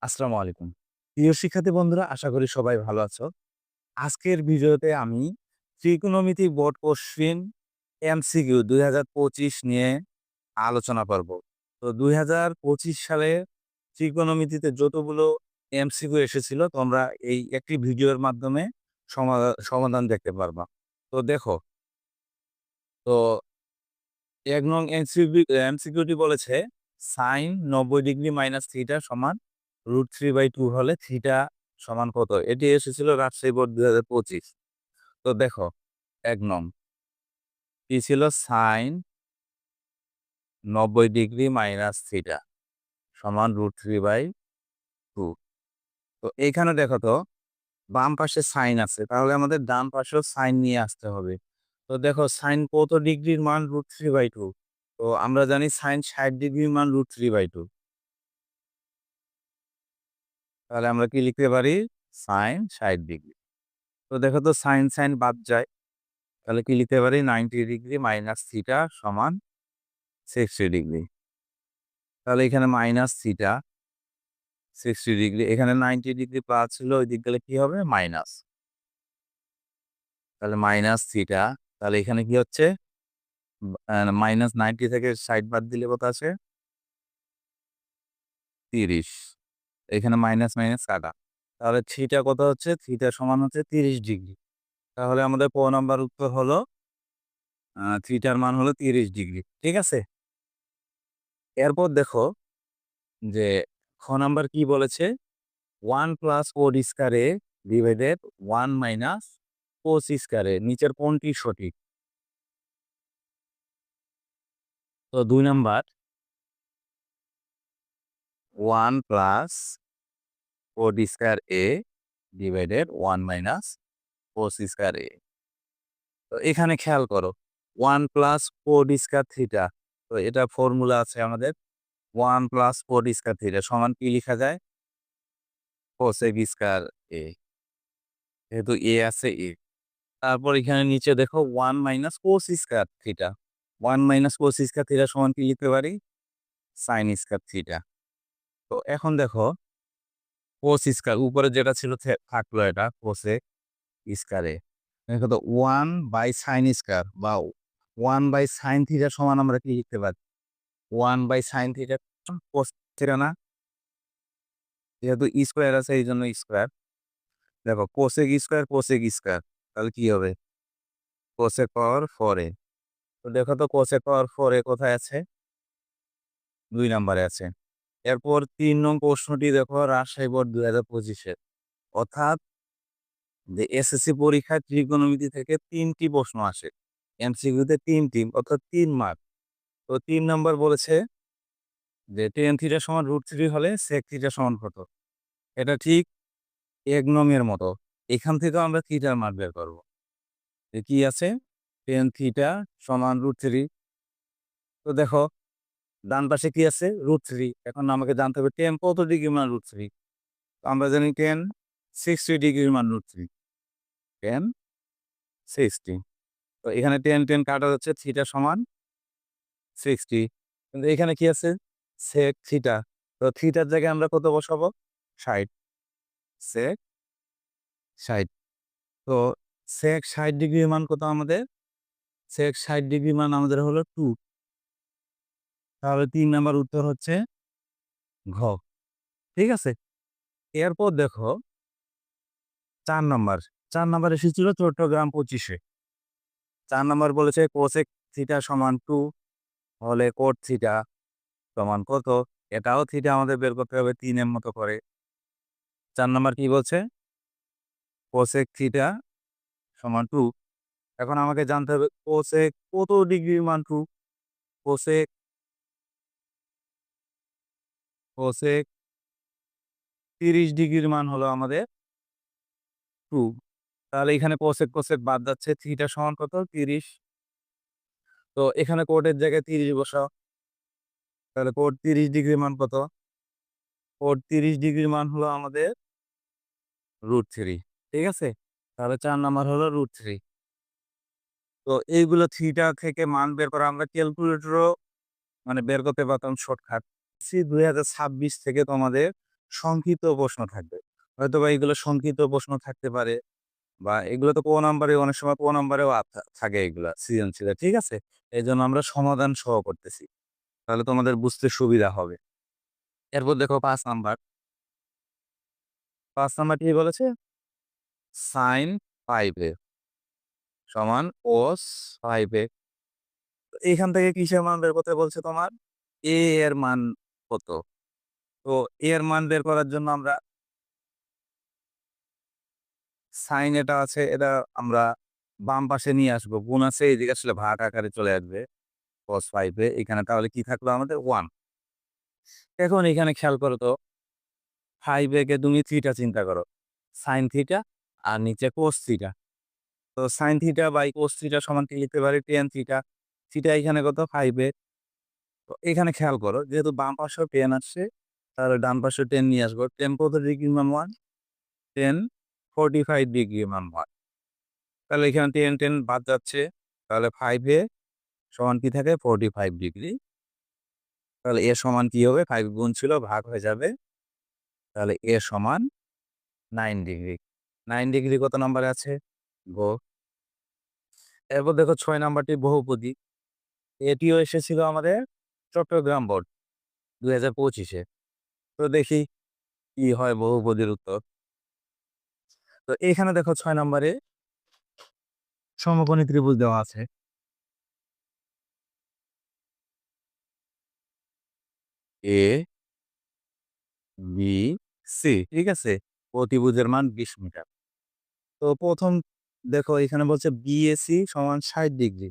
আসসালামু আলাইকুম। প্রিয় শিক্ষার্থী বন্ধুরা, আশা করি সবাই ভালো আছো। আজকের ভিডিওতে আমি ত্রিকোণমিতি বোর্ড কোশ্চেন এমসিকিউ ২০২৫ নিয়ে আলোচনা করব। তো ২০২৫ সালে ত্রিকোণমিতিতে যতগুলো এমসিকিউ এসেছিল তোমরা এই একটি ভিডিওর মাধ্যমে সমাধান দেখতে পারবা। তো দেখো, তো ১ নং এমসিকিউটি বলেছে sin ৯০° মাইনাস থিটা সমান √3/2 হলে থিটা সমান কত? এটি এসেছিল রাজশাহী বোর্ড ২০২৫। তো দেখো, ১ নং কি ছিল? sin ৯০° মাইনাস থিটা সমান √3/2। তো এইখানে দেখো তো, বাম পাশে সাইন আছে, তাহলে আমাদের ডান পাশেও সাইন নিয়ে আসতে হবে। তো দেখো, সাইন কত ডিগ্রির মান? √3/2। তো আমরা জানি সাইন ৬০° মান √3/2। তাহলে আমরা কি লিখতে পারি? সাইন ৬০°। তো দেখো তো, সাইন সাইন বাদ যায়। তাহলে কি লিখতে পারি? ৯০° মাইনাস থিটা সমান ৬০°। তাহলে এখানে মাইনাস থিটা ৬০°, এখানে ৯০° প্লাস ছিল, ওই দিক গেলে কি হবে? মাইনাস। তাহলে মাইনাস থিটা, তাহলে এখানে কি হচ্ছে? মাইনাস ৯০ থেকে ৬০ বাদ দিলে কত আছে? ৩০। এখানে মাইনাস মাইনাস কাটা। তাহলে থিটা কত হচ্ছে? থিটা সমান হচ্ছে ৩০°। তাহলে আমাদের ক নাম্বার উত্তর হলো থিটার মান হলো ৩০°। ঠিক আছে? এরপর দেখো যে খ নাম্বার কি বলেছে? 1 প্লাস কোড স্কয়ার এ ডিভাইডেড 1 মাইনাস কোস স্কয়ার এ, নিচের কোনটি সঠিক? তো ২ নাম্বার 1 প্লাস কোড স্কয়ার এ ডিভাইডেড 1 মাইনাস কোস স্কয়ার এ। তো এখানে খেয়াল করো, 1 প্লাস কোড স্কয়ার থিটা। তো এটা ফর্মুলা আছে আমাদের, 1 প্লাস কোড স্কয়ার থিটা সমান কি লিখা যায়? কোসেক স্কয়ার এ। যেহেতু এ আছে, এ। তারপর এখানে নিচে দেখো 1 minus cos square theta. 1 minus cos square theta সমান কি লিখতে পারি? Sine square theta. তো এখন দেখো, কোস স্কয়ার উপরে যেটা ছিল থাকলো, এটা কোসেক স্কয়ার এ। দেখো তো, 1 বাই সাইন স্কয়ার বা 1 বাই সাইন থিটা সমান আমরা কি লিখতে পারি? 1 by sine theta cos theta না? যেহেতু স্কয়ার আছে এইজন্য স্কয়ার। দেখো, কোসেক স্কয়ার কোসেক স্কয়ার, তাহলে কি হবে? কোসেক পাওয়ার 4a। তো দেখো তো, কোসেক পাওয়ার 4a কোথায় আছে? ২ নাম্বারে আছে। এরপর ৩ নং প্রশ্নটি দেখো, রাজশাহী বোর্ড ২০২৫ এর। অর্থাৎ যে এসএসসি পরীক্ষায় ত্রিকোণমিতি থেকে ৩ টি প্রশ্ন আসে। এমসিকিউতে ৩ টি, অর্থাৎ ৩ মার্ক। তো ৩ নাম্বার বলেছে যে tan থিটা সমান √3 হলে sec থিটা সমান কত? এটা ঠিক ১ নং এর মতো। এখান থেকেও আমরা থিটার মান বের করব। যে কি আছে? tan থিটা সমান √3। তো দেখো, ডান পাশে কি আছে? √3। এখন আমাকে জানতে হবে tan কত ডিগ্রি মান √3। তো আমরা জানি tan 60° মান √3। tan 60। তো এখানে tan কাটা যাচ্ছে, থিটা সমান 60। কিন্তু এখানে কি আছে? sec theta. তো থিটার জায়গায় আমরা কত বসাবো? ৬০। sec ৬০। তো sec ৬০° মান কত আমাদের? sec ৬০° মান আমাদের হলো 2। তাহলে ৩ নাম্বার উত্তর হচ্ছে ঘ। ঠিক আছে? এরপর দেখো ৪ নাম্বার। ৪ নাম্বার এসেছিল চট্টগ্রাম ২৫ এ। ৪ নাম্বার বলেছে cosec থিটা সমান 2 হলে cot থিটা সমান কত? এটাও থিটা আমাদের বের করতে হবে ৩ এর মতো করে। ৪ নাম্বার কি বলছে? cosec থিটা সমান 2। এখন আমাকে জানতে হবে cosec কত ডিগ্রির মান 2? cosec cosec ৩০ ডিগ্রির মান হলো আমাদের 2। তাহলে এখানে cosec cosec বাদ যাচ্ছে, থিটা সমান কত? ৩০। তো এখানে cot এর জায়গায় ৩০ বসাও। তাহলে cot ৩০ ডিগ্রির মান কত? cot ৩০ ডিগ্রির মান হলো আমাদের √3। ঠিক আছে? তাহলে ৪ নাম্বার হলো √3। তো এইগুলো থিটা থেকে মান বের করা আমরা ক্যালকুলেটরও মানে বের করতে পারতাম শর্টকাট। ২০২৬ থেকে তোমাদের সংক্ষিপ্ত প্রশ্ন থাকবে। হয়তোবা এগুলো সংক্ষিপ্ত প্রশ্ন থাকতে পারে বা এগুলো তো ক নাম্বারে অনেক সময় ক নাম্বারেও থাকে এগুলা সৃজনশীলে। ঠিক আছে? এজন্য আমরা সমাধান সহ করতেছি। তাহলে তোমাদের বুঝতে সুবিধা হবে। এরপর দেখো ৫ নাম্বার। ৫ নাম্বার কি বলেছে? sin 5x সমান cos 5x। এইখান থেকে কিসের মান বের করতে বলছে তোমার? a এর মান কত? তো a এর মান বের করার জন্য আমরা sin এটা আছে, এটা আমরা বাম পাশে নিয়ে আসবো। গুণ আছে, এদিকে আসলে ভাগ আকারে চলে আসবে cos 5 এ। এখানে তাহলে কি থাকলো আমাদের? 1। এখন এখানে খেয়াল করো তো, 5 এ কে তুমি থিটা চিন্তা করো। sin থিটা আর নিচে cos থিটা। তো sin theta by cos theta সমান কি লিখতে পারি? tan theta. থিটা এখানে কত? 5 এ। তো এখানে খেয়াল করো, যেহেতু বাম পাশেও tan আসছে, তাহলে ডান পাশেও tan নিয়ে আসবো। tan কত ডিগ্রি মান 1? tan 45 ডিগ্রি মান 1। তাহলে এখানে tan বাদ যাচ্ছে। তাহলে 5 এ সমান কি থাকে? 45 ডিগ্রি। তাহলে a সমান কি হবে? 5 গুণ ছিল, ভাগ হয়ে যাবে। তাহলে a সমান 9 ডিগ্রি। 9 ডিগ্রি কত নম্বরে আছে? গো। এরপর দেখো ৬ নাম্বারটি বহুপদী। এটিও এসেছিল আমাদের চট্টগ্রাম বোর্ড ২০২৫ এ। তো দেখি কি হয় বহুপদীর উত্তর। তো এখানে দেখো ৬ নাম্বারে সমকোণী ত্রিভুজ দেওয়া আছে। এ, বি, সি। ঠিক আছে? প্রতিভুজের মান ২০ মিটার। তো প্রথম দেখো এখানে বলছে বিএসি সমান ৬০ ডিগ্রি।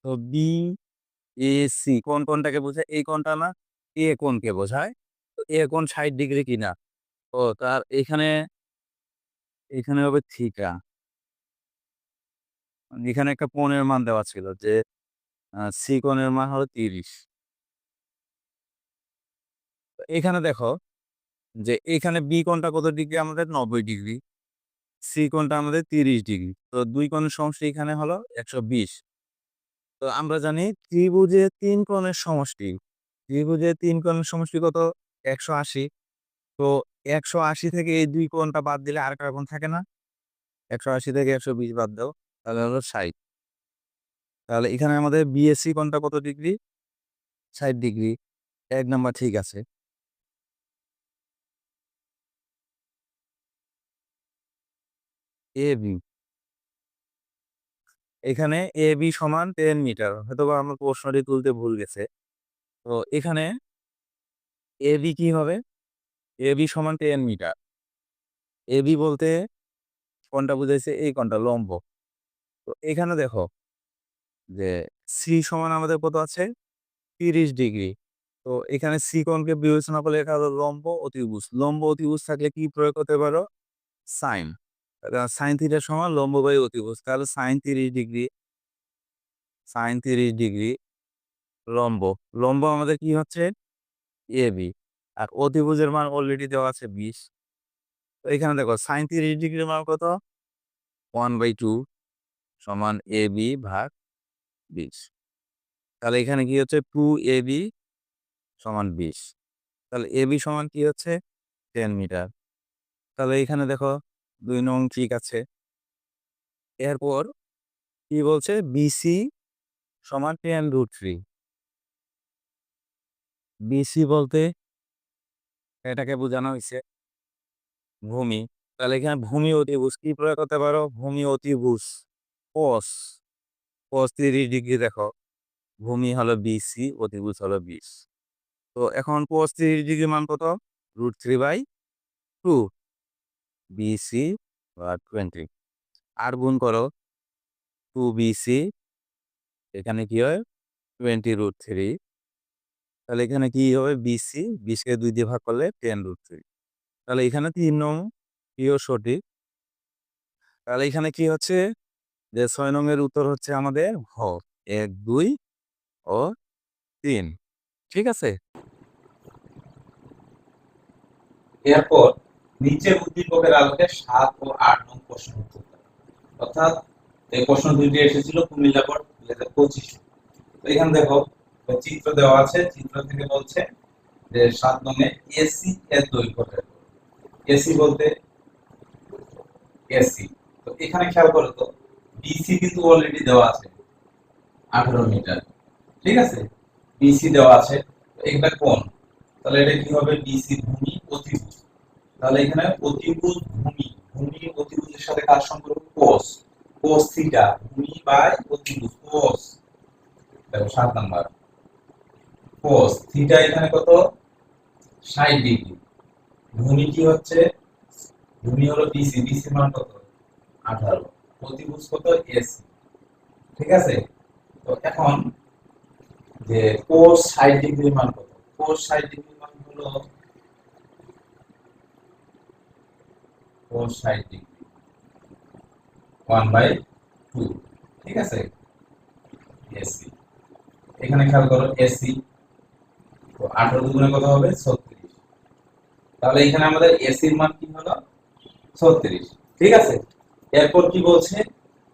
তো বিএসি কোনটাকে বোঝায়? এই কোণটা না, এ কোণকে বোঝায়। তো এ কোণ ৬০ ডিগ্রি কিনা? ও তার এখানে হবে থিটা। এখানে একটা কোণের মান দেওয়া ছিল যে সি কোণের মান হলো ৩০। তো এখানে দেখো যে এখানে বি কোণটা কত ডিগ্রি আমাদের? ৯০ ডিগ্রি। সি কোণটা আমাদের ৩০ ডিগ্রি। তো ২ কোণের সমষ্টি এখানে হলো ১২০। তো আমরা জানি ত্রিভুজের ৩ কোণের সমষ্টি। ত্রিভুজের ৩ কোণের সমষ্টি কত? ১৮০। তো ১৮০ থেকে এই ২ কোণটা বাদ দিলে আরেকটা কোণ থাকে না? ১৮০ থেকে ১২০ বাদ দাও। তাহলে হলো ৬০। তাহলে এখানে আমাদের বিএসসি কোণটা কত ডিগ্রি? ৬০ ডিগ্রি। ১ নাম্বার ঠিক আছে। এবি। এখানে এবি সমান 10 মিটার। হয়তোবা আমার প্রশ্নটি তুলতে ভুল গেছে। তো এখানে এবি কি হবে? এবি সমান 10 মিটার। এবি বলতে কোনটা বুঝাইছে? এই কোণটা লম্ব। তো এখানে দেখো যে সি সমান আমাদের কত আছে? ৩০ ডিগ্রি। তো এখানে সি কোণকে বিবেচনা করলে এটা হলো লম্ব অতিভুজ। লম্ব অতিভুজ থাকলে কি প্রয়োগ করতে পারো? সাইন। সাইন থিটা সমান লম্ব বাই অতিভুজ। তাহলে সাইন ৩০ ডিগ্রি, সাইন ৩০ ডিগ্রি লম্ব। লম্ব আমাদের কি হচ্ছে? এবি। আর অতিভুজের মান অলরেডি দেওয়া আছে ২০। তো এখানে দেখো সাইন ৩০ ডিগ্রির মান কত? 1/2 সমান এবি ভাগ ২০। তাহলে এখানে কি হচ্ছে? 2ab সমান ২০। তাহলে এবি সমান কি হচ্ছে? 10 মিটার। তাহলে এখানে দেখো ২ নং ঠিক আছে। এরপর কি বলছে? বিসি সমান tan√3। বিসি বলতে এটাকে বোঝানো হইছে ভূমি। তাহলে এখানে ভূমি অতিভুজ কি প্রয়োগ করতে পারো? ভূমি অতিভুজ cos, cos ৩০ ডিগ্রি দেখো। ভূমি হলো বিসি, অতিভুজ হলো ২০। তো এখন cos ৩০ ডিগ্রি মান কত? √3/2 বিসি বা 20। আর গুণ করো 2BC, এখানে কি হয়? 20√3। তাহলে এখানে কি হবে? BC, ২০ কে ২ দিয়ে ভাগ করলে 10√3। তাহলে এখানে ৩ নং কিও সঠিক। তাহলে এখানে কি হচ্ছে? যে ৬ নং এর উত্তর হচ্ছে আমাদের হ। ১, ২ ও ৩। ঠিক আছে? এরপর নিচের উদ্দীপকের আলোকে ৭ ও ৮ নং প্রশ্ন উত্তর দাও। অর্থাৎ এই প্রশ্ন দুইটি এসেছিল কুমিল্লা বোর্ড ২০২৫। তো এখানে দেখো চিত্র দেওয়া আছে, চিত্র থেকে বলছে যে 7 নং-এ এসি এর দৈর্ঘ্য বের করো। এসি বলতে এসি, তো এখানে খেয়াল করো তো বিসি কিন্তু অলরেডি দেওয়া আছে 18 মিটার, ঠিক আছে, বিসি দেওয়া আছে, তো এটা কোণ, তাহলে এটা কি হবে, বিসি ভূমি অতিভুজ, তাহলে এখানে অতিভুজ ভূমি, ভূমি অতিভুজের সাথে কার সম্পর্ক, কোস, কোস থিটা, ভূমি বাই অতিভুজ কোস, দেখো 7 নাম্বার, কোস থিটা এখানে কত, 60 ডিগ্রি, ভূমি কি হচ্ছে, ভূমি হলো বিসি, বিসি মান কত, 18, অতিভুজ কত, এসি, ঠিক আছে। তো এখন যে কোস 60 ডিগ্রি মান কত, কোস 60 ডিগ্রি মান হলো কোস 60 ডিগ্রি 1/2, ঠিক আছে, এসি, এখানে খেয়াল করো এসি, তো 18 দুগুণে কত হবে, 36, তাহলে এখানে আমাদের এসির মান কি হলো, 36, ঠিক আছে। এরপর কি বলছে,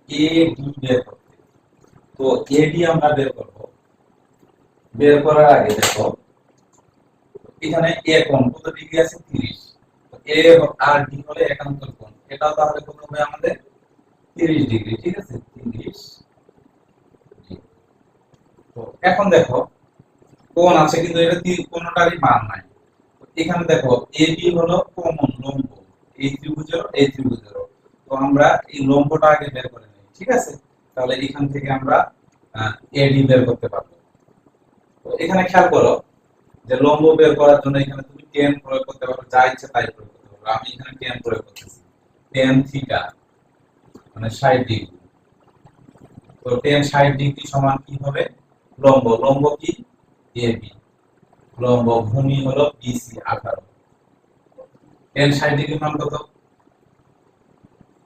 এডি বের করতে, তো এডি আমরা বের করব, বের করার আগে দেখো এখানে এ কোণ কত ডিগ্রি আছে, 30, তো এ আর ডি হলে একান্তর কোণ, এটাও তাহলে কত হবে আমাদের 30 ডিগ্রি, ঠিক আছে, 30 ডিগ্রি। তো এখন দেখো কোণ আছে কিন্তু এটা কোনটারই মান নাই, তো এখানে দেখো এবি হলো কমন লম্ব, এই ত্রিভুজের, তো আমরা এই লম্বটা আগে বের করে নিই, ঠিক আছে, তাহলে এখান থেকে আমরা এডি বের করতে পারবো। তো এখানে খেয়াল করো যে লম্ব বের করার জন্য এখানে তুমি টেন প্রয়োগ করতে পারো, যা ইচ্ছা তাই প্রয়োগ করতে পারো, আমি এখানে টেন প্রয়োগ করতেছি, টেন থিটা মানে 60 ডিগ্রি, তো টেন 60 ডিগ্রি সমান কি হবে, লম্ব, লম্ব কি এবি, লম্ব ভূমি হলো বিসি 18, টেন 60 ডিগ্রি মান কত,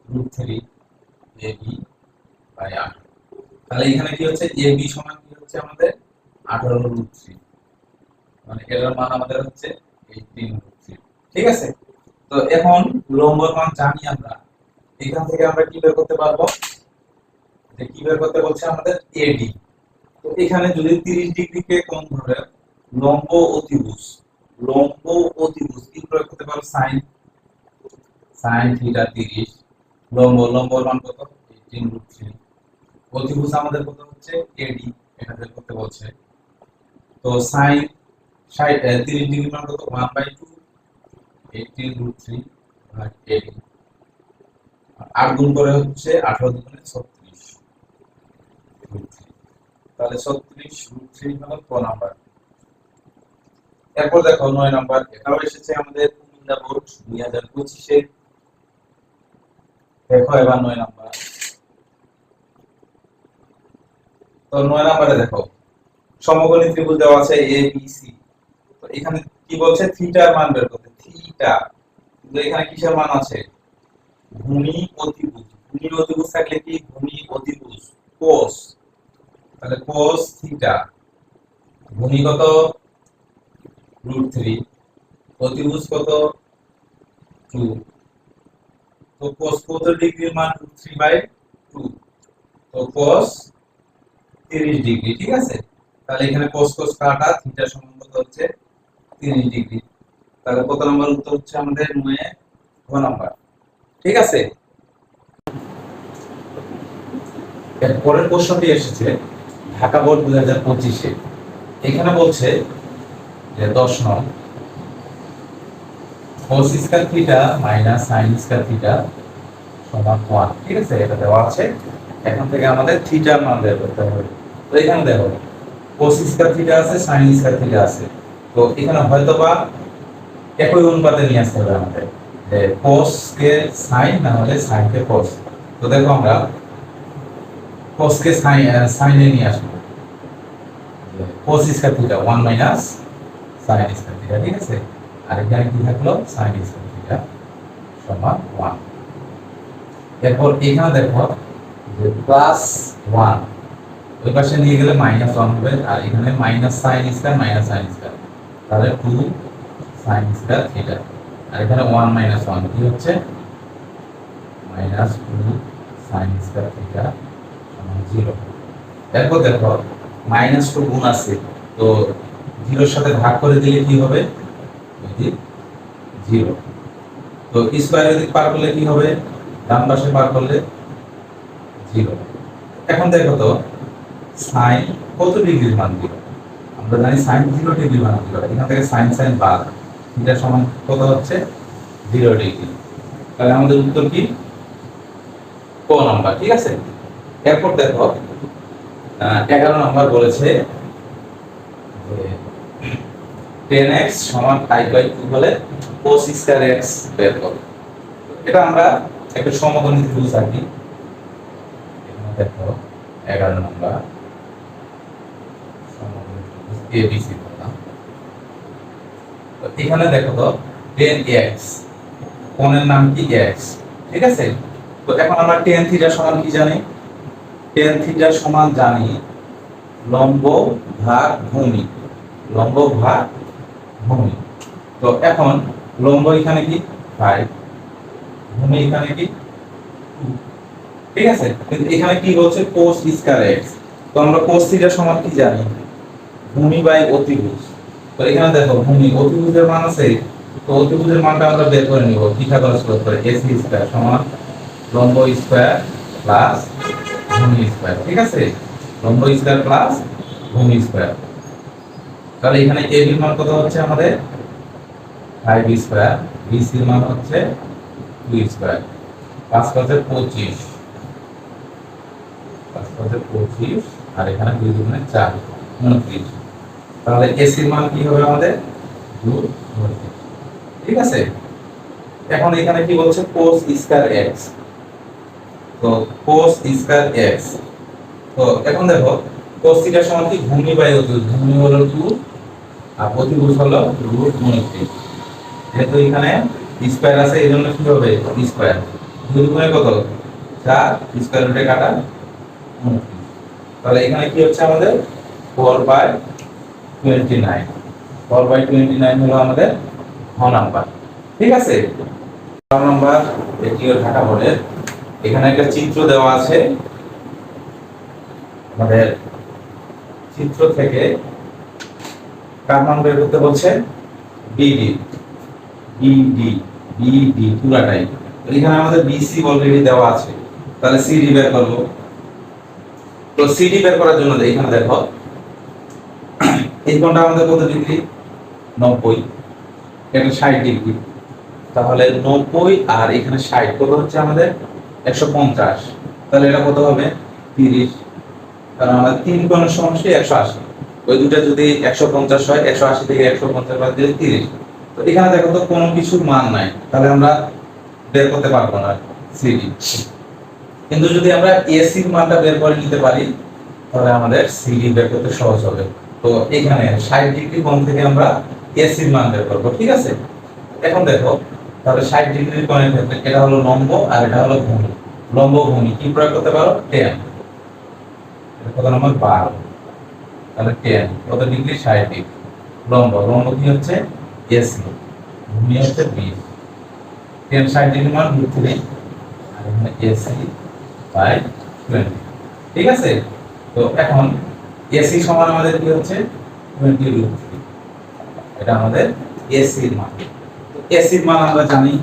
√3 এবি বাই 18, তাহলে এখানে কি হচ্ছে, এবি সমান কি হচ্ছে আমাদের 18 √3, মানে এটার মান আমাদের হচ্ছে 18 √3, ঠিক আছে। তো এখন লম্বর মান জানি আমরা, এখান থেকে আমরা কি বের করতে পারবো, যে কি বের করতে বলছে আমাদের, এডি, তো এখানে যদি 30 ডিগ্রিকে কোণ ধরে লম্ব অতিভুজ, লম্ব অতিভুজ কি প্রয়োগ করতে পারো, সাইন, সাইন থিটা 30, লম্ব, লম্বর মান কত, 18 √3, অতিভুজ আমাদের কত হচ্ছে এডি, এটা বের করতে বলছে, তো সাইন 30 ডিগ্রি মান কত, 1/2, 18 √3 ভাগ এডি, 8 গুণ করে হচ্ছে 18 দুগুণে 36 √3, তাহলে 36 √3 হলো ক নাম্বার। এরপর দেখো 9 নাম্বার, এটাও এসেছে আমাদের কুমিল্লা বোর্ড 2025-এ, দেখো এবার 9 নাম্বার, তো 9 নাম্বারে দেখো সমকোণী ত্রিভুজ দেওয়া আছে এ বি সি, তো এখানে কি বলছে, থিটার মান বের করতে, থিটা, কিন্তু এখানে কিসের মান আছে, ভূমি অতিভুজ, ভূমি অতিভুজ থাকলে কি, ভূমি অতিভুজ কোস, তাহলে কোস থিটা, ভূমি কত √3, অতিভুজ কত 2, তো কোস কত ডিগ্রির মান, √3/2, তো কোস 30 ডিগ্রি, ঠিক আছে, তাহলে এখানে কোস কোস কাটা, থিটা সমান কত হচ্ছে 30 ডিগ্রি, তাহলে কত নম্বর উত্তর হচ্ছে আমাদের 9 নাম্বার, ঠিক আছে। এর পরের প্রশ্নটি এসেছে ঢাকা বোর্ড 2025-এ, এখানে বলছে যে 10 নং, cos square theta minus sin square theta সমান 1, ঠিক আছে, এটা দেওয়া আছে, এখন থেকে আমাদের থিটার মান বের করতে হবে। তো এখানে দেখো cos স্কয়ার থিটা আছে, sin স্কয়ার থিটা আছে, তো এখানে হয়তোবা একই অনুপাতে নিয়ে আসতে হবে আমাদের, যে cos কে sin না হলে sin কে cos, তো দেখো আমরা cos কে sin এ নিয়ে আসবো, cos square theta 1 minus sin square theta, ঠিক আছে, আর এখানে কি থাকলো, sin স্কয়ার থিটা সমান 1, এরপর এখানে দেখো যে +1 ওই পাশে নিয়ে গেলে -1 হবে, আর এখানে minus sin square minus sin square, তাহলে 2 sin স্কয়ার থিটা, আর এখানে 1 - 1 কি হচ্ছে -2 sin স্কয়ার থিটা সমান 0। এরপর দেখো -2 গুণ আছে, তো জিরোর সাথে ভাগ করে দিলে কি হবে? জিরো। তো স্কোয়ারের দিক পার করলে কি হবে? ডান পাশে পার করলে জিরো। এখন দেখো তো সাইন কত ডিগ্রির মান দিল? আমরা জানি সাইন 0 ডিগ্রি মান দিল। এখান থেকে সাইন সাইন বাদ থিটা সমান কত হচ্ছে? 0 ডিগ্রি। তাহলে আমাদের উত্তর কি? ক নাম্বার। ঠিক আছে, এরপর দেখো 11 নাম্বার বলেছে যে 10x সমান i/2 হলে cos স্কয়ার x বের করো। এটা আমরা একটা সমকোণী ত্রিভুজ আঁকি। এখানে দেখো 11 নাম্বার সমকোণী ত্রিভুজ ABC করলাম। তো এখানে দেখো তো 10x, কোণের নাম কি x, ঠিক আছে। তো এখন আমরা tan থিটা সমান কি জানি? tan থিটা সমান জানি লম্ব ভাগ ভূমি, লম্ব ভাগ ভূমি। তো এখন লম্ব এখানে কি 5, ভূমি এখানে কি 2, ঠিক আছে। কিন্তু এখানে কি বলছে cos স্কয়ার x। তো আমরা cos থিটা সমান কি জানি? ভূমি বাই অতিভুজ। তো এখানে দেখো ভূমি অতিভুজের মান আছে, তো অতিভুজের মানটা আমরা বের করে নিব পিথাগোরাস প্রয়োগ করে। ac স্কয়ার সমান লম্ব স্কয়ার প্লাস ভূমি স্কয়ার, ঠিক আছে। লম্ব স্কয়ার প্লাস ভূমি স্কয়ার। তাহলে এখানে ab এর মান কত হচ্ছে আমাদের? 5 স্কয়ার, bc এর মান হচ্ছে 2 স্কয়ার, 5 5 25, 5 5 25, আর এখানে 2 2 4 29। তাহলে ac এর মান কি হবে আমাদের? 2 29, ঠিক আছে। এখন এখানে কি বলছে cos স্কয়ার x। তো cos স্কয়ার x, তো এখন দেখো cos থিটা সমান কি ভূমি বাই অতিভুজ। ভূমি হলো 2 আর অতিভুজ হলো √29। যেহেতু এখানে স্কয়ার আছে এজন্য কি হবে স্কয়ার। 2 গুণে কত? 4, স্কয়ার রুটে কাটা 29। তাহলে এখানে কি হচ্ছে আমাদের 4/29। 4/29 হলো আমাদের ঘ নাম্বার, ঠিক আছে। ঘ নাম্বার এটিও ঢাকা বোর্ডের। এখানে একটা চিত্র দেওয়া আছে। আমাদের চিত্র থেকে কার মান বের করতে বলছে? বিডি, বিডি, বিডি পুরাটাই। এখানে আমাদের বিসি অলরেডি দেওয়া আছে, তাহলে সিডি বের করব। তো সিডি বের করার জন্য এখানে দেখো এই কোণটা আমাদের কত ডিগ্রি? 90, এটা 60 ডিগ্রি। তাহলে 90 আর এখানে 60 কত হচ্ছে আমাদের? 150। তাহলে এটা কত হবে? 30। কারণ আমাদের তিন কোণের সমষ্টি 180। ওই দুটো যদি 150 হয়, 180 থেকে 150 বাদ দিলে 30। তো এখানে দেখো তো কোনো কিছুর মান নাই, তাহলে আমরা বের করতে পারবো না সিডি। কিন্তু যদি আমরা এসি এর মানটা বের করে নিতে পারি তাহলে আমাদের সিডি বের করতে সহজ হবে। তো এখানে 60 ডিগ্রি কোণ থেকে আমরা এসি এর মান বের করব, ঠিক আছে। এখন দেখো তাহলে 60 ডিগ্রি কোণের ক্ষেত্রে এটা হলো লম্ব আর এটা হলো ভূমি। লম্ব ভূমি কি প্রয়োগ করতে পারো? tan। এটা কত নাম্বার? 12। তাহলে tan কত ডিগ্রি? 60 ডিগ্রি। লম্ব, লম্ব কি হচ্ছে? এসি, ভূমি হচ্ছে 20। tan 60 ডিগ্রি মান √3 আর এখানে এসি বাই 20, ঠিক আছে। তো এখন এসি সমান আমাদের কি হচ্ছে? 20√3। এটা আমাদের এসি এর মান। তো এসি এর মান আমরা জানি।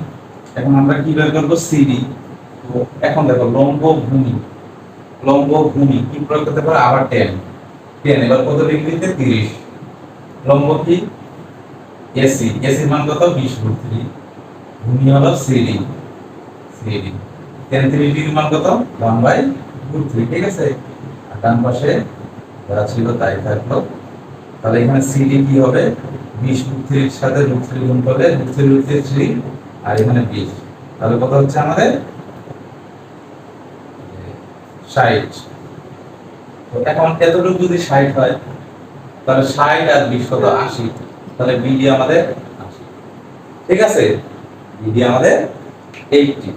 এখন আমরা কি বের করব? সিডি। তো এখন দেখো লম্ব ভূমি, লম্ব ভূমি কি প্রয়োগ করতে পারে? আবার tan। tan এবার কত ডিগ্রিতে? 30। লম্ব কি? এসি, এসি মান কত? 20√3। ভূমি হলো সিডি, সিডি। tan 30 ডিগ্রি মান কত? 1/√3, ঠিক আছে। আর ডান পাশে যা ছিল তাই থাকলো। তাহলে এখানে সিডি কি হবে? 20√3 এর সাথে √3 গুণ করলে √3 আর এখানে 20। তাহলে কত হচ্ছে আমাদের? 60। তো এখন এতটুকু যদি 60 হয় তাহলে 60 আর 20 কত? 80। তাহলে বিডি আমাদের 80, ঠিক আছে। বিডি আমাদের 80।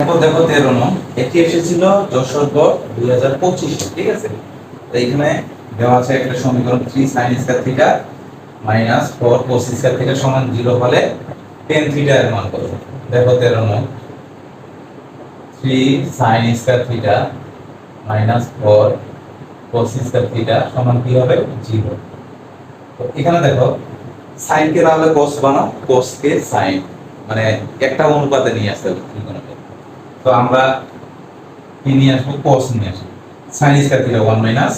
এখন দেখো 13 নং, এটি এসেছিল যশোর বোর্ড 2025, ঠিক আছে। তো এখানে দেওয়া আছে একটা সমীকরণ 3 sin square theta minus 4 cos square theta সমান 0 হলে tan থিটা এর মান কত? দেখো 13 নং, 3 sin square theta minus 4 cos square theta সমান কি হবে? 0। তো এখানে দেখো সাইন কে তাহলে cos বানাও, cos কে সাইন, মানে একটা অনুপাতে নিয়ে আসতে হবে ত্রিকোণকে। তো আমরা কি নিয়ে আসবো, cos নিয়ে আসবো, sin square theta 1 minus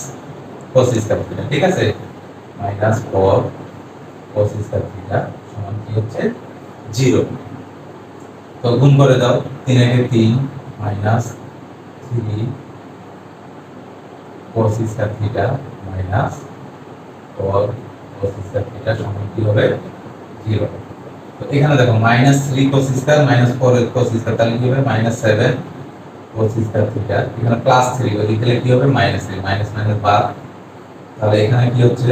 cos square theta, ঠিক আছে, মাইনাস 4 cos স্কয়ার থিটা সমান কি হচ্ছে 0। তো গুণ করে দাও, 3 একে 3 minus 3 cos square theta minus 4 cos square theta সমান কি হবে 0। তো এখানে দেখো minus 3 cos square minus 4 cos square, তাহলে কি হবে মাইনাস 7 cos স্কয়ার থিটা, এখানে প্লাস 3 ওইদিকে কি হবে মাইনাস 3, মাইনাস মাইনাস বাদ, তাহলে এখানে কি হচ্ছে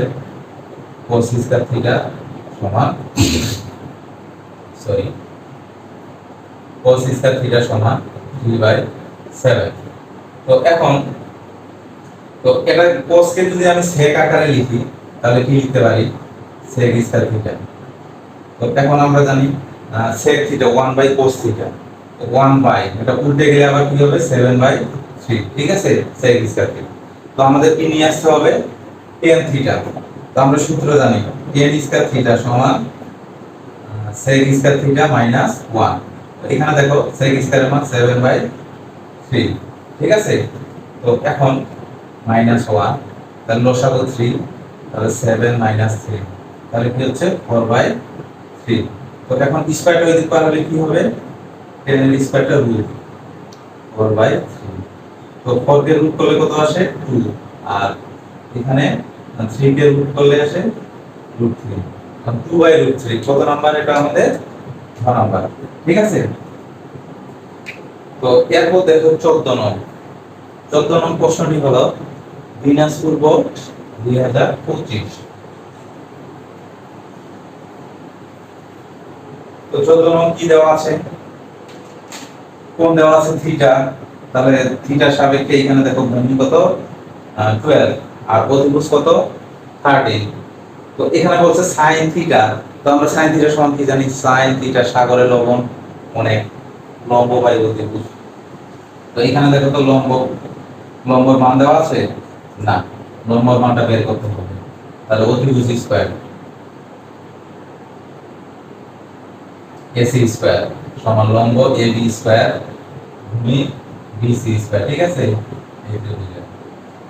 cos স্কয়ার থিটা সমান সরি cos স্কয়ার থিটা সমান 3/7। তো এখন তো এটা cos কে যদি আমি sec আকারে লিখি তাহলে কি লিখতে পারি, sec স্কয়ার থিটা। তো এখন আমরা জানি sec থিটা 1/cos থিটা, 1 এটা উল্টে গেলে আবার কি হবে 7/3, ঠিক আছে, sec স্কয়ার থিটা। তো আমাদের কি নিয়ে আসতে হবে tan থিটা। তো আমরা সূত্র জানি tan স্কয়ার থিটা সমান sec স্কয়ার থিটা মাইনাস 1। তো এখানে দেখো sec স্কয়ার এর মান 7/3, ঠিক আছে। তো এখন মাইনাস 1, তাহলে লসাগু 3, তাহলে 7 মাইনাস 3, তাহলে কি হচ্ছে 4/3। তো এখন স্কয়ারটা ওই দিক পার হলে কি হবে, 10 এর স্কয়ারটা রুট 4/3। তো 4 কে রুট করলে কত আসে 2, আর এখানে 3 কে রুট করলে আসে √3, 2/√3 কত নাম্বার, এটা আমাদের 6 নাম্বার, ঠিক আছে। তো এরপর দেখো 14 নং প্রশ্নটি হলো দিনাজপুর বোর্ড 2025। তো 14 নং কি দেওয়া আছে, কোণ দেওয়া আছে থিটা, তাহলে থিটার সাপেক্ষে এখানে দেখো ভূমি কত 12 আর অতিভুজ কত 13। তো এখানে বলছে sin থিটা, তো আমরা sin থিটা সমান কি জানি, sin থিটা সাগরের লবণ অনেক লম্ব বাই অতিভুজ। তো এখানে দেখো তো লম্বর মান দেওয়া আছে না, লম্বর মানটা বের করতে হবে, তাহলে অতিভুজ স্কয়ার AC স্কয়ার সমান লম্ব AB স্কয়ার ভূমি BC স্কয়ার, ঠিক আছে।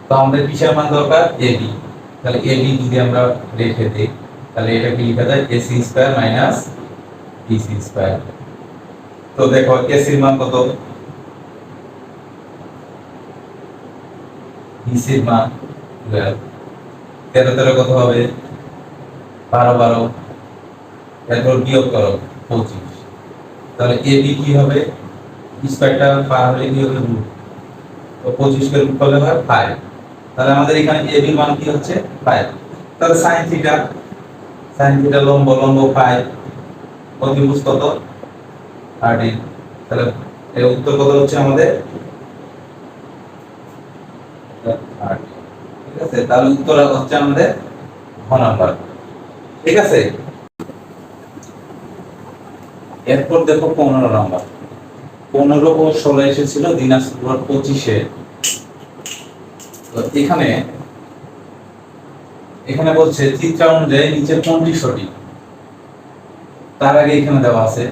তো আমাদের কিসের মান দরকার AB, তাহলে AB যদি আমরা রেখে দিই তাহলে এটা কি লেখা যায় AC square minus BC square. তো দেখো AC এর মান কত, BC এর মান 12, 13 কত হবে 12, এরপর বিয়োগ করো 25, তাহলে AB কি হবে, স্কয়ারটা পার হলে কি হবে রুট, তো 25 কে রুট করলে হয় 5, তাহলে আমাদের এখানে AB এর মান কি হচ্ছে 5। তাহলে sin থিটা লম্ব 5, অতিভুজ কত 13, তাহলে এর উত্তর কত হচ্ছে আমাদের 13, ঠিক আছে। তাহলে উত্তর হচ্ছে আমাদের খ নাম্বার, ঠিক আছে। এরপর দেখো 15 নাম্বার, 15 ও 16 এসেছিল দিনাজপুর 25-এ। তো এখানে বলছে চিত্র অনুযায়ী নিচের কোনটি সঠিক। তার আগে এখানে দেওয়া আছে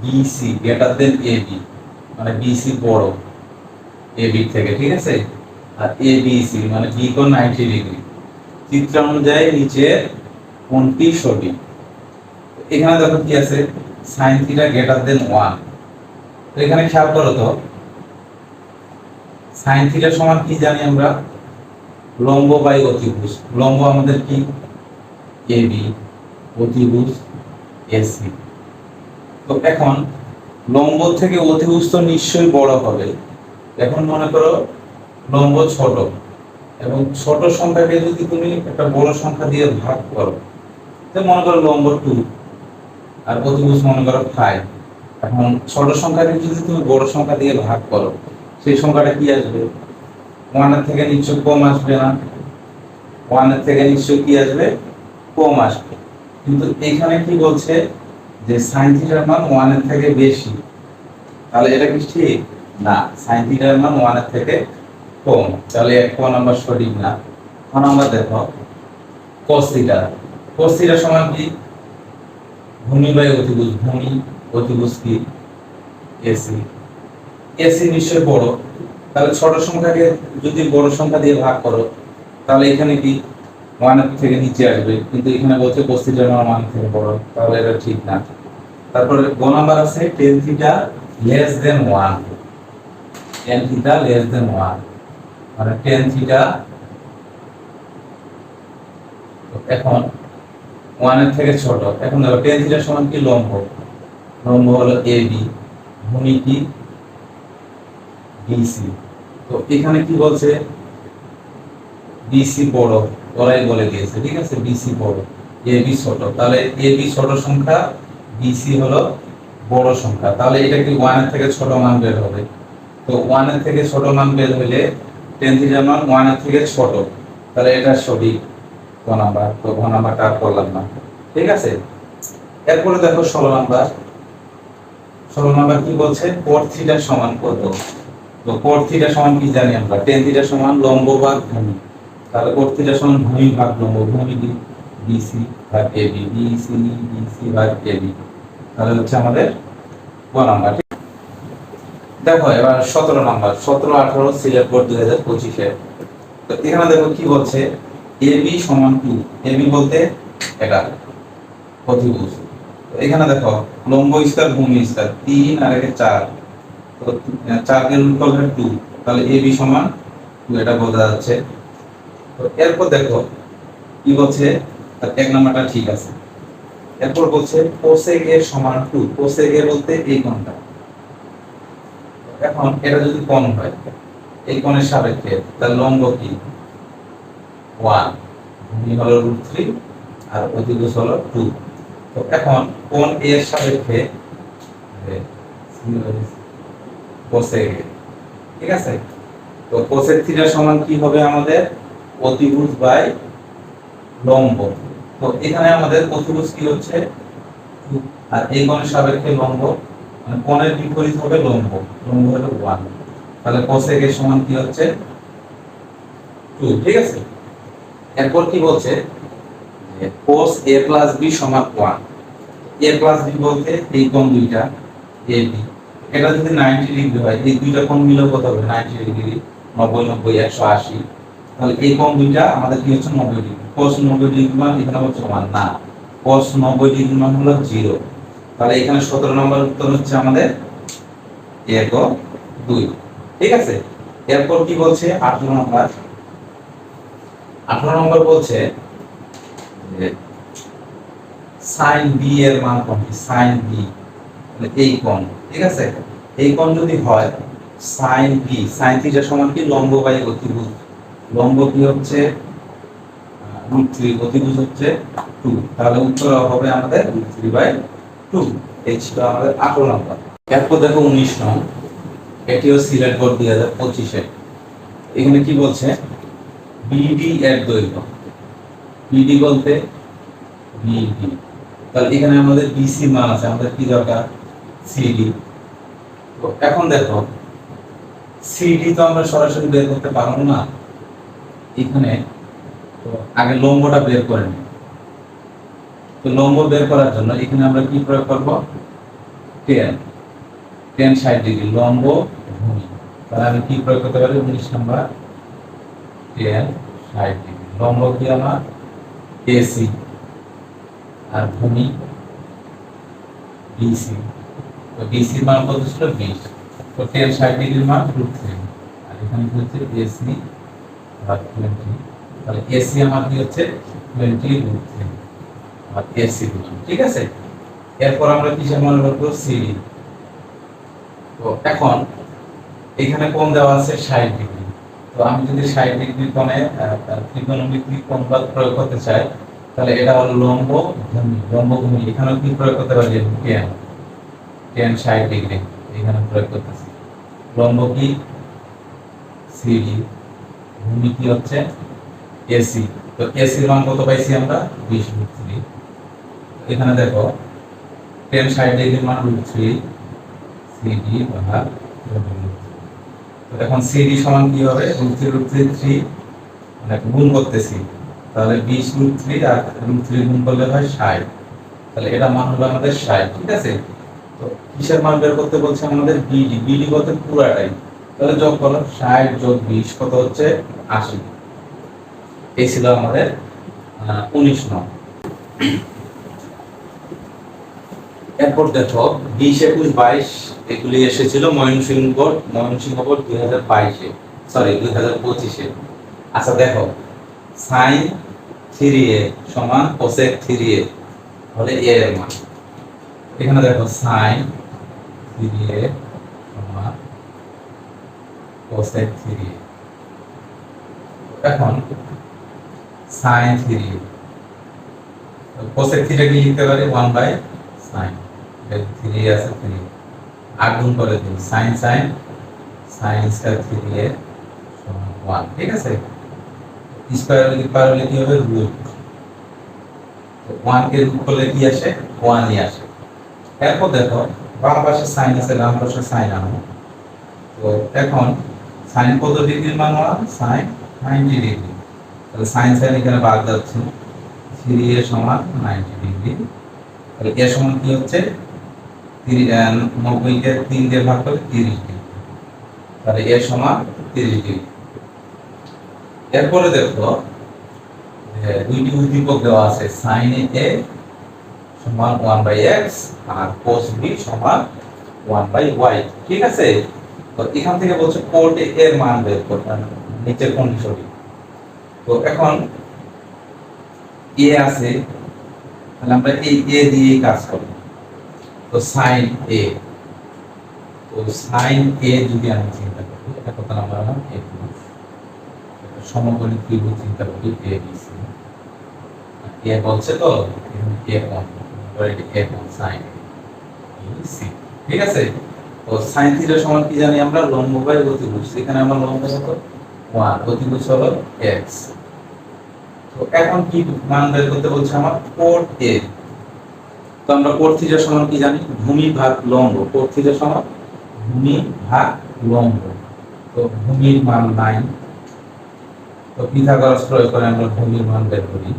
BC গ্রেটার দেন AB, মানে BC বড় AB থেকে, ঠিক আছে, আর ABC মানে B কোণ 90 ডিগ্রি। চিত্র অনুযায়ী নিচের কোনটি সঠিক। এখানে দেখো কি আছে sin থিটা গ্রেটার দেন 1। তো এখানে খেয়াল করো তো sin থিটা সমান কি জানি আমরা, লম্ব বাই অতিভুজ, লম্ব আমাদের কি AB, অতিভুজ AC। তো এখন লম্ব থেকে অতিভুজ তো নিশ্চয়ই বড় হবে। এখন মনে করো লম্ব ছোট, এবং ছোট সংখ্যাকে যদি তুমি একটা বড় সংখ্যা দিয়ে ভাগ করো, তো মনে করো লম্ব 2 আর অতিভুজ মনে করো 5, এখন ছোট সংখ্যাকে যদি তুমি বড় সংখ্যা দিয়ে ভাগ করো সেই সংখ্যাটা কি আসবে, 1 এর থেকে নিশ্চয় কম আসবে না, 1 এর থেকে নিশ্চয় কি আসবে কম আসবে। কিন্তু এখানে কি বলছে যে sin থিটার মান 1 এর থেকে বেশি, তাহলে এটা কি ঠিক না, sin থিটার মান 1 এর থেকে কম, তাহলে এক নাম্বার সঠিক না। এখন আমরা দেখো cos থিটা, cos থিটা সমান কি ভূমি বাই অতিভুজ, ভূমি অতিভুজ কি এসি, এসি নিশ্চয় বড়, তাহলে ছোট সংখ্যাকে যদি বড় সংখ্যা দিয়ে ভাগ করো তাহলে এখানে কি 1 এর থেকে নিচে আসবে, কিন্তু এখানে বলছে cos থিটার মান 1 থেকে বড়, তাহলে এটা ঠিক না। তারপরে গ নাম্বার আছে tan theta less than 1, tan theta less than 1 মানে tan থিটা এখন 1 এর থেকে ছোট। এখন দেখো tan থিটা সমান কি লম্ব, লম্ব হলো এবি, ভূমি কি বিসি। তো এখানে কি বলছে বিসি বড়, ওরাই বলে দিয়েছে, ঠিক আছে, বিসি বড় এবি ছোট, তাহলে এবি ছোট সংখ্যা বিসি হলো বড় সংখ্যা, তাহলে এটা কি 1 এর থেকে ছোট মান বের হবে। তো 1 এর থেকে ছোট মান বের হলে tan থিটার মান 1 এর থেকে ছোট, তাহলে এটা সঠিক গ নাম্বার। তো গ নাম্বারটা আর করলাম না, ঠিক আছে। এরপরে দেখো 16 নাম্বার, 16 নাম্বার কি বলছে cot থিটা সমান কত। তো cot থিটা সমান কি জানি আমরা, tan থিটা সমান লম্ব ভাগ ভূমি, তাহলে cot থিটা সমান ভূমি ভাগ লম্ব, ভূমি কি বিসি ভাগ এবি, বিসি ভাগ এবি, তাহলে হচ্ছে আমাদের গ নাম্বার। দেখো এবার 17 নাম্বার, 17 18 সিলেট বোর্ড 2025 এ। তো এখানে দেখো কি বলছে এবি সমান 2, এবি বলতে এটা অতিভুজ। তো এখানে দেখো লম্ব স্কয়ার ভূমি স্কয়ার 3 আর একে 4, তো 4 কে রুট করলে 2, তাহলে এবি সমান 2, এটা বোঝা যাচ্ছে। তো এরপর দেখো কি বলছে, এক নাম্বারটা ঠিক আছে। এরপর বলছে cosec a সমান 2, cosec a বলতে এই কোণটা। এখন এটা যদি কোণ হয় এই কোণের সাপেক্ষে তার লম্ব কি 1, ভূমি হলো √3 আর অতিভুজ হলো 2। তো এখন কোণ a এর সাপেক্ষে cosec a, ঠিক আছে। তো cosec থিটা সমান কি হবে আমাদের অতিভুজ বাই লম্ব। তো এখানে আমাদের অতিভুজ কি হচ্ছে 2 আর এই কোণের সাপেক্ষে লম্ব, মানে কোণের বিপরীত হবে লম্ব, লম্ব হলো 1, তাহলে cosec a সমান কি হচ্ছে 2, ঠিক আছে। এরপর কি বলছে যে cos a plus b সমান 1, a plus b বলতে এই কোণ দুইটা ab, এটা যদি 90 ডিগ্রি হয় এই দুইটা কোণ মিলে কত হবে 90 ডিগ্রি, 90 90 180, তাহলে এই কোণ দুইটা আমাদের কি হচ্ছে 90 ডিগ্রি। cos 90 ডিগ্রি মান এখানে হচ্ছে 1 না, cos 90 ডিগ্রি মান হলো 0, তাহলে এখানে 17 নম্বর উত্তর হচ্ছে আমাদের 1 ও 2, ঠিক আছে। এরপর কি বলছে 18 নম্বর, 18 নম্বর বলছে যে sin b এর মান কত, sin b মানে এই কোণ, ঠিক আছে। এই কোণ যদি হয় sin b, sin থিটা সমান কি লম্ব বাই অতিভুজ, লম্ব কি হচ্ছে √3, অতিভুজ হচ্ছে 2, তাহলে উত্তর হবে আমাদের √3/2। এই ছিল আমাদের 18 নম্বর। এরপর দেখো 19 নং, এটিও সিলেট বোর্ড 2025 এ। এখানে কি বলছে বিডি এর দৈর্ঘ্য, বিডি বলতে বিডি, তাহলে এখানে আমাদের বিসি মান আছে, আমাদের কি দরকার সিডি। তো এখন দেখো সিডি তো আমরা সরাসরি বের করতে পারবো না, এখানে তো আগে লম্বটা বের করে নিই। তো লম্ব বের করার জন্য এখানে আমরা কি প্রয়োগ করব, tan 60 ডিগ্রি লম্ব ভূমি, তাহলে আমি কি প্রয়োগ করতে পারি 19 নাম্বার tan 60 ডিগ্রি, লম্ব কি আমার এসি আর ভূমি বিসি। তো বিসি মান কত ছিল 20, তো tan 60 ডিগ্রির মান √3 আর এখানে কি হচ্ছে এসি আর 20, তাহলে এসি আমার কি হচ্ছে 20√3 আর এসি, ঠিক আছে। এরপর আমরা কিসের মান বের করব সিডি। তো এখন এখানে কোণ দেওয়া আছে 60 ডিগ্রি, তো আমি যদি 60 ডিগ্রি কোণে ত্রিকোণমিতিক কোণ প্রয়োগ করতে চাই তাহলে এটা হলো লম্ব ভূমি, লম্ব ভূমি এখানে কি প্রয়োগ করতে পারি tan 60 ডিগ্রি এখানে প্রয়োগ করতেছি, লম্ব কি সিডি, ভূমি কি হচ্ছে এসি। তো এসির মান কত পাইছি আমরা 20√3, এখানে দেখো tan 60 ডিগ্রির মান √3 সিডি ভাগ √3। তো এখন সিডি সমান কি হবে √3 মানে গুণ করতেছি, তাহলে 20√3 আর √3 গুণ করলে হয় 60। তাহলে এটা মান হলো আমাদের 60, ঠিক আছে। তো কিসের মান বের করতে বলছে আমাদের? বিডি। বিডি কত? পুরাটাই। তাহলে যোগ করো 60 যোগ 20 কত হচ্ছে? 80। এই ছিল আমাদের 19 নং। এরপর দেখো 20, 21, 22 এগুলি এসেছিল ময়মনসিংহ বোর্ড 2022-এ, সরি 2025-এ। আচ্ছা দেখো, সাইন 3a সমান কোসেক 3a হলে a এর মান। এখানে দেখো সাইন 3a সমান কোসেক 3a। এখন সাইন 3a, কোসেক 3a কি লিখতে পারি? 1/sin। 3 আছে 3, 8 গুণ করে দিই sign sign sine square 3a সমান 1, ঠিক আছে। স্কয়ার হলে কি হবে? রুট। তো 1 কে রুট করলে কি আসে? 1 ই আসে। এরপর দেখো বাম পাশে সাইন আছে, ডান পাশে সাইন আনো। তো এখন সাইন কত ডিগ্রির মান হয়? Sine 90 degree. তাহলে সাইন সাইন এখানে বাদ যাচ্ছে, 3a সমান 90 ডিগ্রি। তাহলে এ সমান কি হচ্ছে? 90 কে 3 দিয়ে ভাগ করলে 30 ডিগ্রি। তাহলে এ সমান 30 ডিগ্রি। এরপরে দেখো দুইটি উদ্দীপক দেওয়া আছে, sin a সমান 1/x আর cos b সমান 1/y, ঠিক আছে। তো এখান থেকে বলছে cot a এর মান বের করতে হবে, নিচের কন্ডিশনটি। তো এখন a আছে, তাহলে আমরা এই a দিয়ে কাজ করব। তো sin a, তো sin a যদি আমি চিন্তা করি, এটা কত নাম্বার? আমার a সমকোণী ত্রিভুজ চিন্তা করি a b c। এ বলছে তো এ কোণ, এ কোণ sin c, ঠিক আছে। তো sin থিটা সমান কি জানি আমরা? লম্ব বাই অতিভুজ। এখানে আমার লম্ব কত? 1, অতিভুজ হলো x। তো এখন কি মান বের করতে বলছে আমার? cot a। তো আমরা cot থিটা সমান কি জানি? ভূমি ভাগ লম্ব। cot থিটা সমান ভূমি ভাগ লম্ব। তো ভূমির মান 9। তো পিথাগোরাস প্রয়োগ করে আমরা ভূমির মান বের করি।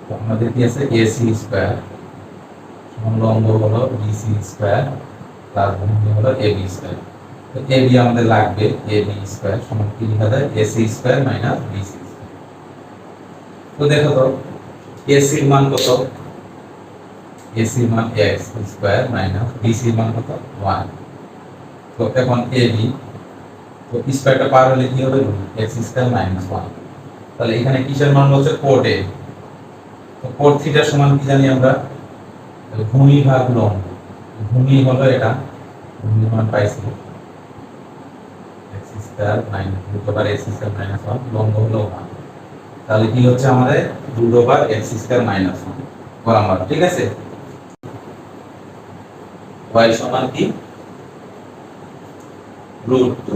তো আমাদের কি আছে? ac স্কয়ার সমান লম্ব হলো bc স্কয়ার প্লাস ভূমি হলো ab স্কয়ার। তো ab আমাদের লাগবে, ab স্কয়ার সমান কি লেখা যায়? ac square minus bc square. তো দেখো তো ac এর মান কত? ac এর মান x স্কয়ার মাইনাস bc এর মান কত? 1। তো এখন ab, তো স্কয়ারটা পার হলে কি হবে? x square minus 1। তাহলে এখানে কিসের মান বলছে? cot a। তো cot থিটা সমান কি জানি আমরা? ভূমি ভাগ লম্ব। ভূমি হলো এটা, ভূমির মান পাইছি x square minus √x square minus 1, লম্ব হলো 1। তাহলে কি হচ্ছে আমাদের? √x স্কয়ার মাইনাস 1 বরাবর, ঠিক আছে। y সমান কি? √2।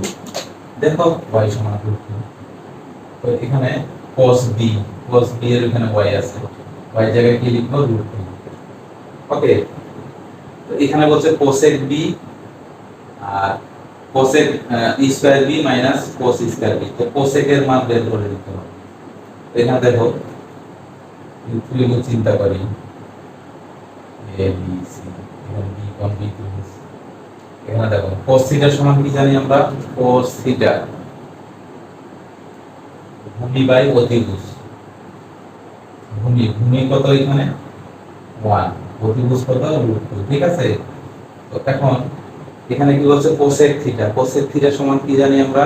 দেখো y সমান √2। তো এখানে cos b এর এখানে y আছে, y জায়গায় কি লিখবো? √2। ওকে। তো এখানে বলছে cosec b আর cosec square b minus cos square b। তো cosec এর মান বের করে দিতে হবে। এখানে দেখো ত্রিভুজ চিন্তা করি a b c, এখানে b কোণ b ত্রিভুজ। এখানে দেখো cos থিটা সমান কি জানি আমরা? cos থিটা ভূমি বাই অতিভুজ। ভূমি কত এখানে? 1, অতিভুজ কত? √2, ঠিক আছে। তো এখন এখানে কি বলছে? cosec থিটা সমান কি জানি আমরা?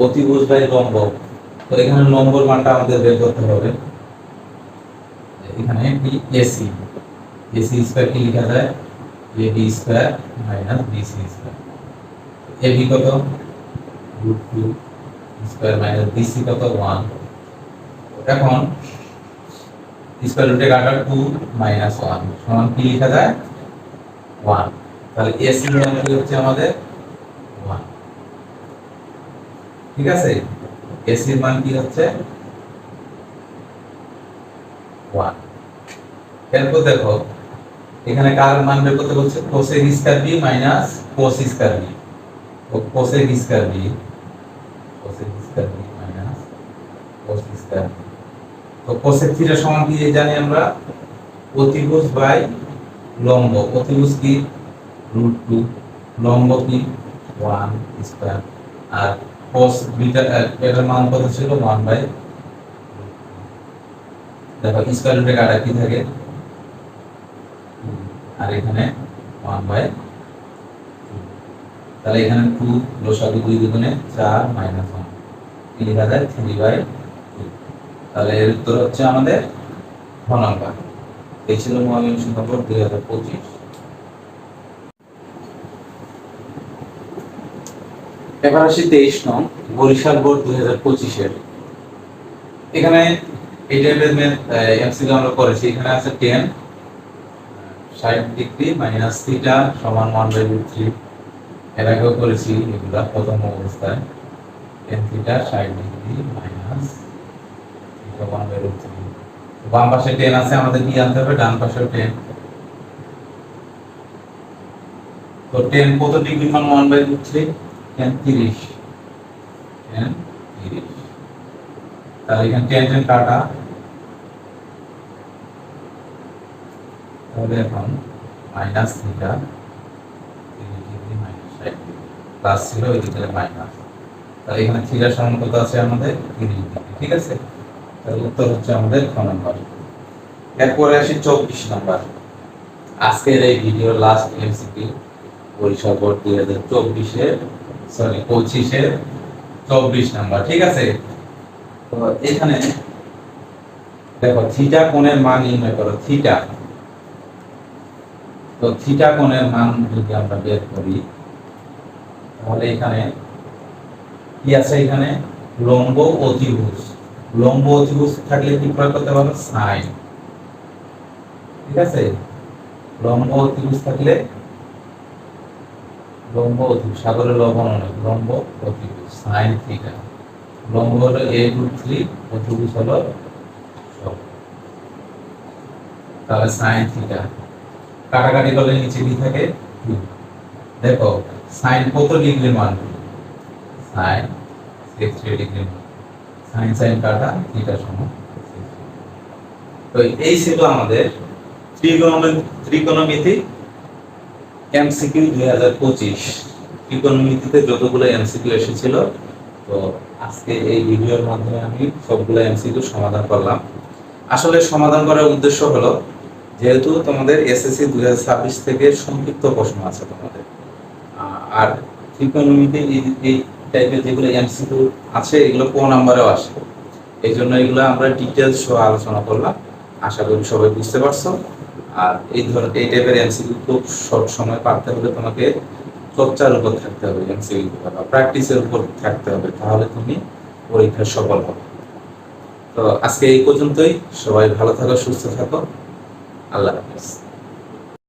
অতিভুজ বাই লম্ব। তো এখানে লম্বর মানটা আমাদের বের করতে হবে। এখানে কি? ac স্কয়ার কি লেখা যায়? ab square minus bc square. ab কত? √2 স্কয়ার মাইনাস bc কত? 1। এখন স্কয়ার রুটে কাটা 2 মাইনাস 1 সমান কি লেখা যায়? 1। তাহলে ac এর মান কি হচ্ছে আমাদের? 1, ঠিক আছে। ac এর মান কি হচ্ছে? 1। এরপর দেখো এখানে কার মান বের করতে বলছে? cosec square b minus cos square b। তো cosec square b minus cos square b। তো কোসেক থিটা সমান কি জানি আমরা, অতিভুজ বাই লম্ব। অতিভুজ কি √2, লম্ব কি 1 স্কয়ার, আর cos বিটা এটার মান কত ছিল 1 বাই, দেখো স্কয়ার রুটে কাটা কি থাকে, আর এখানে 1 বাই, তাহলে এখানে 2 লসাগু 2 দুগুণে 4 মাইনাস 1 কি লেখা যায় 3 বাই 2। তাহলে এর উত্তর হচ্ছে আমাদের খ নাম্বার। এই ছিল ময়মনসিংহ বোর্ড 2025। এবার আসি 23 নং বরিশাল বোর্ড 2025 এর। এখানে এই টাইপের এমসিকিউ আমরা করেছি। এখানে আছে 10 60 ডিগ্রি মাইনাস থিটা সমান 1/√3। এর আগেও করেছি এগুলা প্রথম অবস্থায়। tan theta 60 degree minus theta 1/√3। বাম পাশে 10 আছে, আমাদের কি আনতে হবে, ডান পাশেও 10। তো 10 কত ডিগ্রি মান 1/√3, tan 30, tan 30। তাহলে এখানে 10 কাটা, তাহলে এখন minus theta 30 degree minus 60 plus ছিল এদিকে মাইনাস, তাহলে এখানে থিটা সমান কত আছে আমাদের 30 ডিগ্রি। ঠিক আছে, তাহলে উত্তর হচ্ছে আমাদের খ নাম্বার। এরপরে আসি 24 নাম্বার, আজকের এই ভিডিওর লাস্ট এমসিকিউ বরিশাল বোর্ড 2024 এর 24 নাম্বার। ঠিক আছে, তো এখানে দেখো থিটা কোণের মান নির্ণয় করো, থিটা। তো থিটা কোণের মান যদি আমরা বের করি, তাহলে এখানে কি আছে, এখানে লম্ব অতিভুজ। লম্ব অতিভুজ থাকলে কি প্রয়োগ করতে পারো, সাইন। ঠিক আছে, লম্ব অতিভুজ থাকলে, লম্ব অতিভুজ সাগরের লবণ অনেক, লম্ব অতিভুজ সাইন থিটা। লম্ব হলো a√3, অতিভুজ হলো সব, তাহলে সাইন থিটা। কাটাকাটি করলে নিচে কি থাকে 2। দেখো সাইন কত ডিগ্রির মান, সাইন 60 ডিগ্রি, সাইন সাইন কাটা থিটা সমান 60। তো এই ছিল আমাদের ত্রিকোণমিতি এমসিকিউ 2025। ত্রিকোণমিতিতে যতগুলো এমসিকিউ এসেছিল, তো আজকে এই ভিডিওর মাধ্যমে আমি সবগুলো এমসিকিউ সমাধান করলাম। আসলে সমাধান করার উদ্দেশ্য হলো, যেহেতু তোমাদের এসএসসি 2026 থেকে সংক্ষিপ্ত প্রশ্ন আছে তোমাদের, আর ত্রিকোণমিতি এই টাইপের যেগুলো এমসিকিউ আছে এগুলো কোন নাম্বারেও আসে, এই জন্য এগুলো আমরা ডিটেলস সহ আলোচনা করলাম। আশা করি সবাই বুঝতে পারছো। আর এই টাইপের এমসিকিউ খুব শর্ট সময় পারতে হলে তোমাকে চর্চার উপর থাকতে হবে, এমসিকিউ বা প্র্যাকটিসের উপর থাকতে হবে, তাহলে তুমি পরীক্ষায় সফল হবে। তো আজকে এই পর্যন্তই, সবাই ভালো থাকো, সুস্থ থাকো, আল্লাহ হাফেজ।